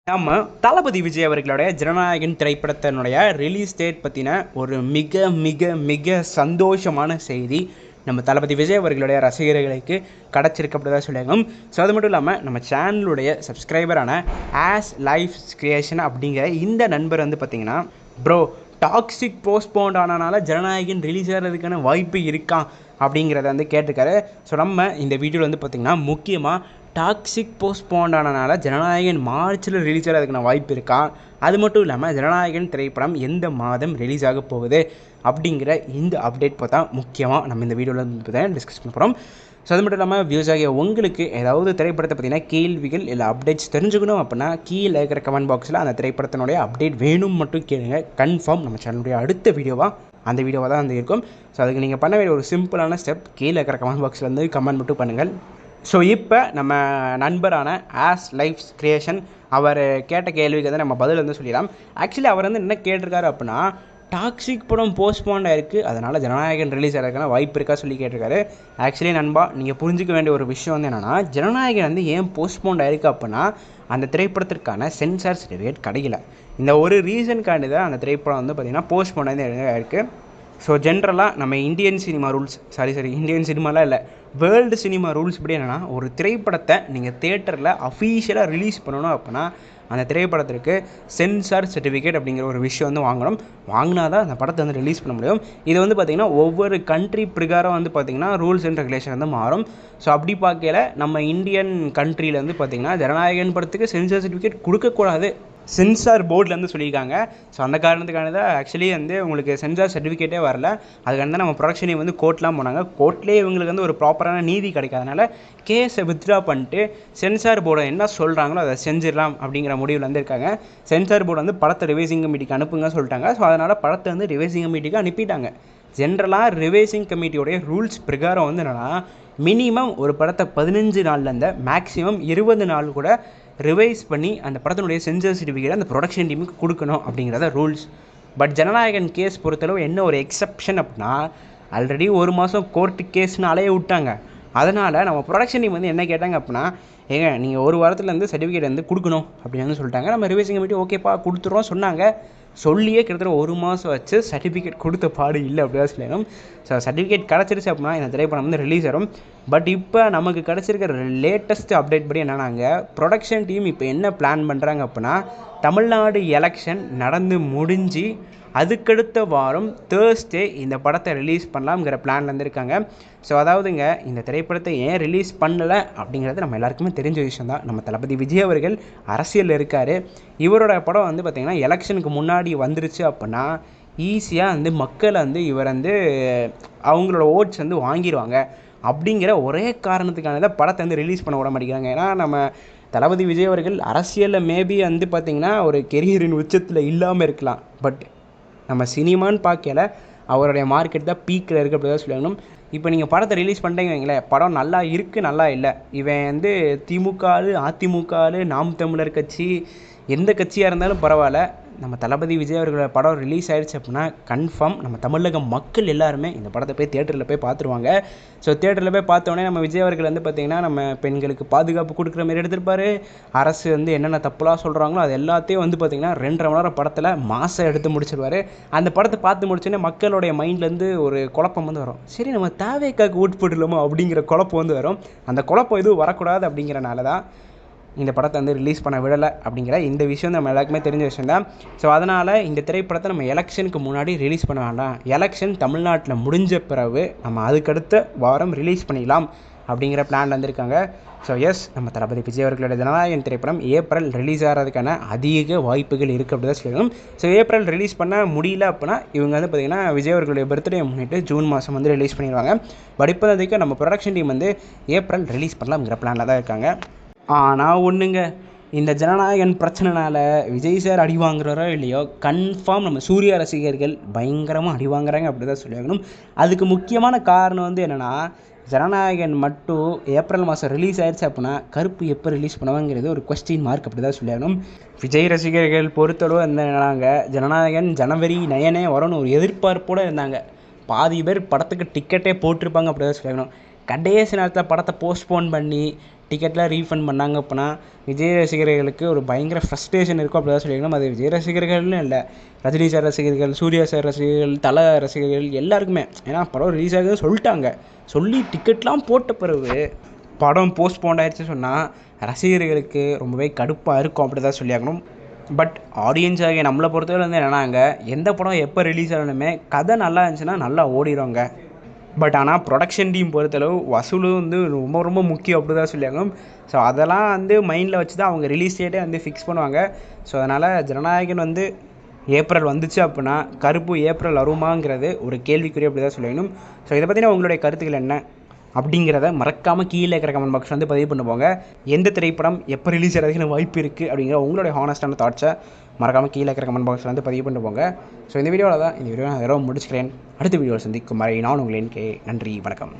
நம்ம தளபதி விஜய் அவர்களுடைய ஜனநாயகன் திரைப்படத்தினுடைய ரிலீஸ் டேட் பற்றின ஒரு மிக மிக மிக சந்தோஷமான செய்தி நம்ம தளபதி விஜய் அவர்களுடைய ரசிகர்களுக்கு கிடச்சிருக்கு அப்படி தான் சொல்லியிருக்கோம். ஸோ அது மட்டும் இல்லாமல் நம்ம சேனலுடைய சப்ஸ்கிரைபரான ஆஸ் லைஃப் கிரியேஷன் அப்படிங்கிற இந்த நண்பர் வந்து பார்த்திங்கன்னா, ப்ரோ டாக்ஸிக் போஸ்ட்போண்ட் ஆனனால ஜனநாயகன் ரிலீஸ் ஆகிறதுக்கான வாய்ப்பு இருக்கா அப்படிங்கிறத வந்து கேட்டிருக்காரு. ஸோ நம்ம இந்த வீடியோவில் வந்து பார்த்திங்கன்னா முக்கியமாக டாக்ஸிக் போஸ்ட்போண்ட் ஆனனால ஜனநாயகன் மார்ச்சில் ரிலீஸ் ஆகிறதுக்கான வாய்ப்பு இருக்கா, அது மட்டும் இல்லாமல் ஜனநாயகன் திரைப்படம் எந்த மாதம் ரிலீஸ் ஆக போகுது அப்படிங்கிற இந்த அப்டேட் பார்த்தா முக்கியமாக நம்ம இந்த வீடியோவில் வந்து டிஸ்கஸ் பண்ண போகிறோம். ஸோ அது மட்டும் இல்லாமல் வியூஸ் ஆகிய உங்களுக்கு ஏதாவது திரைப்படத்தை பற்றின கேள்விகள் இல்லை அப்டேட்ஸ் தெரிஞ்சுக்கணும் அப்படின்னா கீழே இருக்கிற கமெண்ட் பாக்ஸில் அந்த திரைப்படத்தினுடைய அப்டேட் வேணும் மட்டும் கேளுங்க. கன்ஃபார்ம் நம்ம சேனலுடைய அடுத்த அந்த வீடியோவாக தான் வந்து இருக்கும். ஸோ அதுக்கு நீங்கள் பண்ண வேண்டிய ஒரு சிம்பிளான ஸ்டெப், கீழே இருக்கிற கமெண்ட் பாக்ஸில் வந்து கமெண்ட் மட்டும் பண்ணுங்கள். ஸோ இப்போ நம்ம நண்பரான ஆஸ் லைஃப் கிரியேஷன் அவர் கேட்ட கேள்விக்கு வந்து நம்ம பதில் வந்து சொல்லிடலாம். ஆக்சுவலி அவர் வந்து என்ன கேட்டிருக்காரு அப்படின்னா, டாக்ஸிக் படம் போஸ்ட்போன் ஆயிருக்கு, அதனால் ஜனநாயகன் ரிலீஸ் ஆகிறதுக்கான வாய்ப்பு இருக்கா சொல்லி கேட்டிருக்காரு. ஆக்சுவலி நண்பா, நீங்கள் புரிஞ்சிக்க வேண்டிய ஒரு விஷயம் வந்து என்னென்னா, ஜனநாயகன் வந்து ஏன் போஸ்ட்போன் ஆயிருக்கு அப்படின்னா அந்த திரைப்படத்திற்கான சென்சார் சர்டிஃபிகேட் கிடைக்கல. இந்த ஒரு ரீசனுக்காண்டி தான் அந்த திரைப்படம் வந்து பார்த்திங்கன்னா போஸ்ட்போன் ஆயிருக்கு. ஸோ ஜென்ரலாக நம்ம இந்தியன் சினிமா ரூல்ஸ் இந்தியன் சினிமாலாம் இல்லை, வேர்ல்டு சினிமா ரூல்ஸ் படி என்னென்னா, ஒரு திரைப்படத்தை நீங்கள் தியேட்டரில் அஃபீஷியலாக ரிலீஸ் பண்ணணும் அப்படின்னா அந்த திரைப்படத்திற்கு சென்சார் சர்டிஃபிகேட் அப்படிங்கிற ஒரு விஷயம் வந்து வாங்கினா தான் அந்த படத்தை வந்து ரிலீஸ் பண்ண முடியும். இது வந்து பார்த்திங்கன்னா ஒவ்வொரு கண்ட்ரி பிரகாரம் வந்து பார்த்திங்கன்னா ரூல்ஸ் அண்ட் ரெகுலேஷன் வந்து மாறும். ஸோ அப்படி பார்க்கல நம்ம இந்தியன் கண்ட்ரியில் வந்து பார்த்திங்கன்னா ஜனநாயகன் படத்துக்கு சென்சார் சர்டிஃபிகேட் கொடுக்கக்கூடாது, சென்சார் போர்ட்லேருந்து சொல்லியிருக்காங்க. ஸோ அந்த காரணத்துக்கான தான் ஆக்சுவலி வந்து உங்களுக்கு சென்சார் சர்டிஃபிகேட்டே வரல. அதுக்கான தான் நம்ம ப்ரொடக்ஷனே வந்து கோர்ட்லாம் போனாங்க. கோர்ட்லேயே இவங்களுக்கு வந்து ஒரு ப்ராப்பரான நீதி கிடைக்காதனால கேஸை வித்ட்ரா பண்ணிட்டு சென்சார் போர்டை என்ன சொல்கிறாங்களோ அதை செஞ்சிடலாம் அப்படிங்கிற முடிவில் வந்து இருக்காங்க. சென்சார் போர்டு வந்து படத்தை ரிவைசிங் கமிட்டிக்கு அனுப்புங்க சொல்லிட்டாங்க. ஸோ அதனால் படத்தை வந்து ரிவைசிங் கமிட்டிக்கு அனுப்பிட்டாங்க. ஜென்ரலாக ரிவைசிங் கமிட்டியோடைய ரூல்ஸ் பிரகாரம் வந்து என்னென்னா, மினிமம் ஒரு படத்தை 15 நாள்லேருந்து மேக்ஸிமம் 20 நாள் கூட ரிவைஸ் பண்ணி அந்த படத்தினுடைய சென்சார் சர்டிஃபிகேட் அந்த ப்ரொடக்ஷன் டீமுக்கு கொடுக்கணும் அப்படிங்கிறத ரூல்ஸ். பட் ஜனநாயகன் கேஸ் பொறுத்தளவு என்ன ஒரு எக்ஸப்ஷன் அப்படின்னா, ஆல்ரெடி ஒரு மாதம் கோர்ட்டு கேஸ்னு அலைய விட்டாங்க. அதனால் நம்ம ப்ரொடக்ஷன் டீம் வந்து என்ன கேட்டாங்க அப்படின்னா, ஏங்க நீங்கள் ஒரு வாரத்துலேருந்து சர்டிஃபிகேட் வந்து கொடுக்கணும் அப்படின்னு வந்து சொல்லிட்டாங்க. நம்ம ரிவைசிங் கமிட்டி ஓகேப்பா கொடுத்துட்றோம் சொன்னாங்க. சொல்லியே கிட்டத்தட்ட ஒரு மாதம் வச்சு சர்டிஃபிகேட் கொடுத்த பாடு இல்லை அப்படி தான் சொல்லணும். ஸோ சர்டிஃபிகேட் கிடச்சிருச்சு அப்படின்னா இந்த திரைப்படம் வந்து ரிலீஸ் ஆகும். பட் இப்போ நமக்கு கிடச்சிருக்கிற லேட்டஸ்ட் அப்டேட் படி என்னன்னாங்க, ப்ரொடக்ஷன் டீம் இப்போ என்ன பிளான் பண்ணுறாங்க அப்படின்னா, தமிழ்நாடு எலெக்ஷன் நடந்து முடிஞ்சு அதுக்கடுத்த வாரம் தேர்ஸ்டே இந்த படத்தை ரிலீஸ் பண்ணலாம்ங்கிற பிளான் வந்துருக்காங்க. ஸோ அதாவதுங்க, இந்த திரைப்படத்தை ஏன் ரிலீஸ் பண்ணலை அப்படிங்கிறது நம்ம எல்லாருக்குமே தெரிஞ்ச விஷயம் தான். நம்ம தளபதி விஜய் அவர்கள் அரசியலில் இருக்கார். இவரோட படம் வந்து பார்த்திங்கன்னா எலெக்ஷனுக்கு முன்னாடி வந்துருச்சு அப்படின்னா ஈஸியாக வந்து மக்களை வந்து இவர் வந்து அவங்களோட ஓட்ஸ் வந்து வாங்கிடுவாங்க. அப்படிங்கிற ஒரே காரணத்துக்கான தான் படத்தை வந்து ரிலீஸ் பண்ண விட மாட்டேங்கிறாங்க. ஏன்னா நம்ம தளபதி விஜய் அவர்கள் அரசியலில் மேபி வந்து பார்த்திங்கன்னா ஒரு கெரியரின் உச்சத்தில் இல்லாமல் இருக்கலாம். பட் நம்ம சினிமான்னு பார்க்கல அவருடைய மார்க்கெட் தான் பீக்கில் இருக்குது அப்படி தான் சொல்லணும். இப்போ நீங்கள் படத்தை ரிலீஸ் பண்ணிட்டீங்க வைங்களேன், படம் நல்லா இருக்குது நல்லா இல்லை, இவன் வந்து திமுக அதிமுக நாம் தமிழர் கட்சி எந்த கட்சியாக இருந்தாலும் பரவாயில்ல, நம்ம தளபதி விஜய் அவர்களோட படம் ரிலீஸ் ஆகிடுச்சு அப்படின்னா கன்ஃபார்ம் நம்ம தமிழக மக்கள் எல்லாருமே இந்த படத்தை போய் தேட்டரில் போய் பார்த்துருவாங்க. ஸோ தேட்டரில் போய் பார்த்தோன்னே நம்ம விஜய் அவர்கள் வந்து பார்த்திங்கன்னா நம்ம பெண்களுக்கு பாதுகாப்பு கொடுக்குற மாதிரி எடுத்திருப்பார். அரசு வந்து என்னென்ன தப்புலாம் சொல்கிறாங்களோ அது எல்லாத்தையும் வந்து பார்த்திங்கன்னா 2.5 மணி நேரம் படத்தில் மாதம் எடுத்து முடிச்சிருவார். அந்த படத்தை பார்த்து முடிச்சோன்னே மக்களுடைய மைண்ட்லேருந்து ஒரு குழப்பம் வந்து வரும். சரி நம்ம தேவைக்காக ஓட்டு போட்டுடலாமோ அப்படிங்கிற குழப்பம் வந்து வரும். அந்த குழப்பம் எதுவும் வரக்கூடாது அப்படிங்கிறனால தான் இந்த படத்தை வந்து ரிலீஸ் பண்ண விடலை அப்படிங்கிற இந்த விஷயம் நம்ம எல்லாருக்குமே தெரிஞ்ச விஷயம் தான். ஸோ அதனால் இந்த திரைப்படத்தை நம்ம எலெக்ஷனுக்கு முன்னாடி ரிலீஸ் பண்ண வேண்டாம், எலெக்ஷன் தமிழ்நாட்டில் முடிஞ்ச பிறகு நம்ம அதுக்கடுத்த வாரம் ரிலீஸ் பண்ணிடலாம் அப்படிங்கிற பிளான் வந்திருக்காங்க. ஸோ எஸ், நம்ம தளபதி விஜய் அவர்களோட ஜனநாயகன் திரைப்படம் ஏப்ரல் ரிலீஸ் ஆகிறதுக்கான அதிக வாய்ப்புகள் இருக்குது அப்படி தான் சொல்லணும். ஸோ ஏப்ரல் ரிலீஸ் பண்ண முடியல அப்படின்னா இவங்க வந்து பார்த்திங்கன்னா விஜய் அவர்களுடைய பர்த்டே முன்னிட்டு ஜூன் மாதம் வந்து ரிலீஸ் பண்ணிடுவாங்க. பட் இப்போதைக்கு நம்ம ப்ரொடக்ஷன் டீம் வந்து ஏப்ரல் ரிலீஸ் பண்ணலாம்ங்கிற பிளானில் தான் இருக்காங்க. ஆனால் ஒன்றுங்க, இந்த ஜனநாயகன் பிரச்சனைனால விஜய் சார் அடி வாங்குறாரோ இல்லையோ கன்ஃபார்ம் நம்ம சூர்யா ரசிகர்கள் பயங்கரமாக அடி வாங்குறாங்க அப்படி தான் சொல்லியாகணும். அதுக்கு முக்கியமான காரணம் வந்து என்னென்னா, ஜனநாயகன் மட்டும் ஏப்ரல் மாதம் ரிலீஸ் ஆயிடுச்சு அப்படின்னா கருப்பு எப்போ ரிலீஸ் பண்ணுவாங்கிறது ஒரு கொஸ்டின் மார்க் அப்படி தான் சொல்லியாகணும். விஜய் ரசிகர்கள் பொறுத்தளவு என்னன்னாங்க, ஜனநாயகன் ஜனவரி 9 வரும்னு ஒரு எதிர்பார்ப்போடு இருந்தாங்க. பாதி பேர் படத்துக்கு டிக்கெட்டே போட்டிருப்பாங்க அப்படி தான் சொல்லியாகணும். கடைசி நேரத்தில் படத்தை போஸ்ட்போன் பண்ணி டிக்கெட்லாம் ரீஃபண்ட் பண்ணாங்க அப்படின்னா விஜய் ரசிகர்களுக்கு ஒரு பயங்கர ஃப்ரஸ்ட்ரேஷன் இருக்கும் அப்படி தான் சொல்லியிருக்கணும். அது விஜய் ரசிகர்கள்னு இல்லை, ரஜினி சார் ரசிகர்கள், சூர்யா சார் ரசிகர்கள், தல ரசிகர்கள் எல்லாருக்குமே. ஏன்னா படம் ரிலீஸ் ஆகுதுன்னு சொல்லிட்டாங்க, சொல்லி டிக்கெட்லாம் போட்ட பிறகு படம் போஸ்ட்போன் ஆயிடுச்சு சொன்னால் ரசிகர்களுக்கு ரொம்பவே கடுப்பாக இருக்கும் அப்படி தான் சொல்லியாகணும். பட் ஆடியன்ஸ் ஆகிய நம்மளை பொறுத்தவரை வந்து என்னன்னாங்க, எந்த படம் எப்போ ரிலீஸ் ஆகணுமே கதை நல்லா இருந்துச்சுன்னா நல்லா ஓடிடுவாங்க. பட் ஆனால் ப்ரொடக்ஷன் டீம் பொறுத்தளவு வசூலும் வந்து ரொம்ப ரொம்ப முக்கியம் அப்படி தான் சொல்லியாகணும். ஸோ அதெல்லாம் வந்து மைண்டில் வச்சு தான் அவங்க ரிலீஸ் டேட்டே வந்து ஃபிக்ஸ் பண்ணுவாங்க. ஸோ அதனால் ஜனநாயகன் வந்து ஏப்ரல் வந்துச்சு அப்படின்னா கருப்பு ஏப்ரல் வருமாங்கிறது ஒரு கேள்விக்குறி அப்படி தான் சொல்லியாகணும். ஸோ இதை பற்றின உங்களுடைய கருத்துக்கள் என்ன அப்படிங்கிறத மறக்காமல் கீழே இருக்கிற கமெண்ட் பாக்ஸ் வந்து பதிவு பண்ணுவாங்க. எந்த திரைப்படம் எப்போ ரிலீஸ் ஆகிறதுக்கு வாய்ப்பு இருக்குது அப்படிங்கிற உங்களுடைய ஹானஸ்டான தாட்ஸை மறக்காமல் கீழே இருக்கிற கமெண்ட் பாக்ஸில் வந்து பதிவு பண்ணுவாங்க. ஸோ இந்த வீடியோவில் தான் நான் முடிச்சுக்கிறேன். அடுத்த வீடியோவில் சந்திக்கும் வரை நான் உங்களின் கே. நன்றி, வணக்கம்.